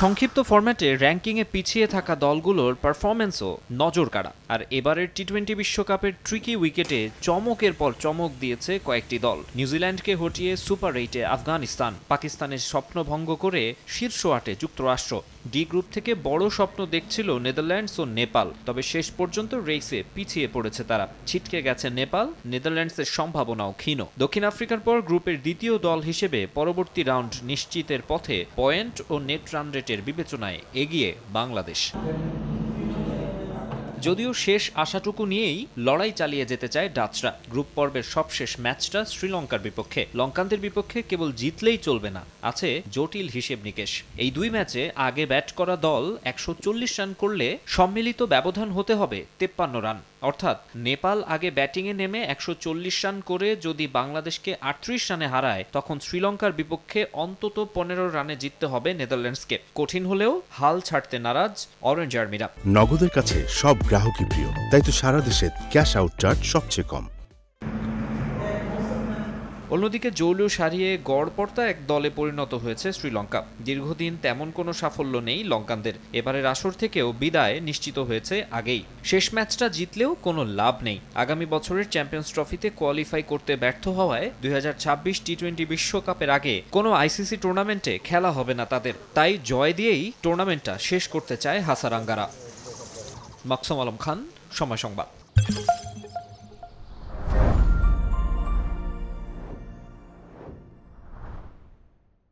সংক্ষিপ্ত ফরম্যাটে র্যাঙ্কিংয়ে পিছিয়ে থাকা দলগুলোর পারফরম্যান্সও নজরকাড়া। আর এবারের টি-20 বিশ্বকাপের ট্রিকি উইকেটে চমকের পর চমক দিয়েছে কয়েকটি দল। নিউজিল্যান্ডকে হটিয়ে সুপার 8-এ আফগানিস্তান, পাকিস্তানের স্বপ্নভঙ্গ করে শীর্ষ 8-এ যুক্তরাষ্ট্র। ডি গ্রুপ থেকে বড় স্বপ্ন দেখছিল নেদারল্যান্ডস ও নেপাল, তবে শেষ পর্যন্ত রেসে পিছিয়ে পড়েছে তারা। ছিটকে গেছে নেপাল, নেদারল্যান্ডসের সম্ভাবনাও ক্ষীণ। দক্ষিণ আফ্রিকার পর গ্রুপের দ্বিতীয় দল হিসেবে পরবর্তী রাউন্ড নিশ্চিতের পথে পয়েন্ট ও নেট রান রেটের বিবেচনায় এগিয়ে বাংলাদেশ। যদিও শেষ আশাটুকু নিয়েই লড়াই চালিয়ে যেতে চায় ডাচরা। গ্রুপ পর্বের সবশেষ ম্যাচটা শ্রীলঙ্কার বিপক্ষে। লঙ্কানদের বিপক্ষে কেবল জিতলেই চলবে না, আছে জটিল হিসেব নিকেশ। এই দুই ম্যাচে আগে ব্যাট করা দল 140 রান করলে সম্মিলিত ব্যবধান হতে হবে 53 রান। অর্থাৎ নেপাল আগে ব্যাটিংয়ে নেমে 140 রান করে যদি বাংলাদেশকে 38 রানে হারায়, তখন শ্রীলঙ্কার বিপক্ষে অন্তত 15 রানে জিততে হবে নেদারল্যান্ডসকে। কঠিন হলেও হাল ছাড়তে নারাজ অরেঞ্জ আর্মিরা। নগদের কাছে সব গ্রাহকই প্রিয়, তাই তো সারা দেশে ক্যাশ আউট চার্জ সবচেয়ে কম। অন্যদিকে জৌলুস হারিয়ে গড়পড়তা এক দলে পরিণত হয়েছে শ্রীলঙ্কা। দীর্ঘদিন তেমন কোনো সাফল্য নেই লঙ্কানদের। এবারের আসর থেকেও বিদায় নিশ্চিত হয়েছে আগেই। শেষ ম্যাচটা জিতলেও কোনো লাভ নেই। আগামী বছরের চ্যাম্পিয়ন্স ট্রফিতে কোয়ালিফাই করতে ব্যর্থ হওয়ায় 2026 টি-20 বিশ্বকাপের আগে কোনো আইসিসি টুর্নামেন্টে খেলা হবে না তাদের। তাই জয় দিয়েই টুর্নামেন্টটা শেষ করতে চায় হাসারাঙ্গারা। মাকসুম আলম খান, সময় সংবাদ।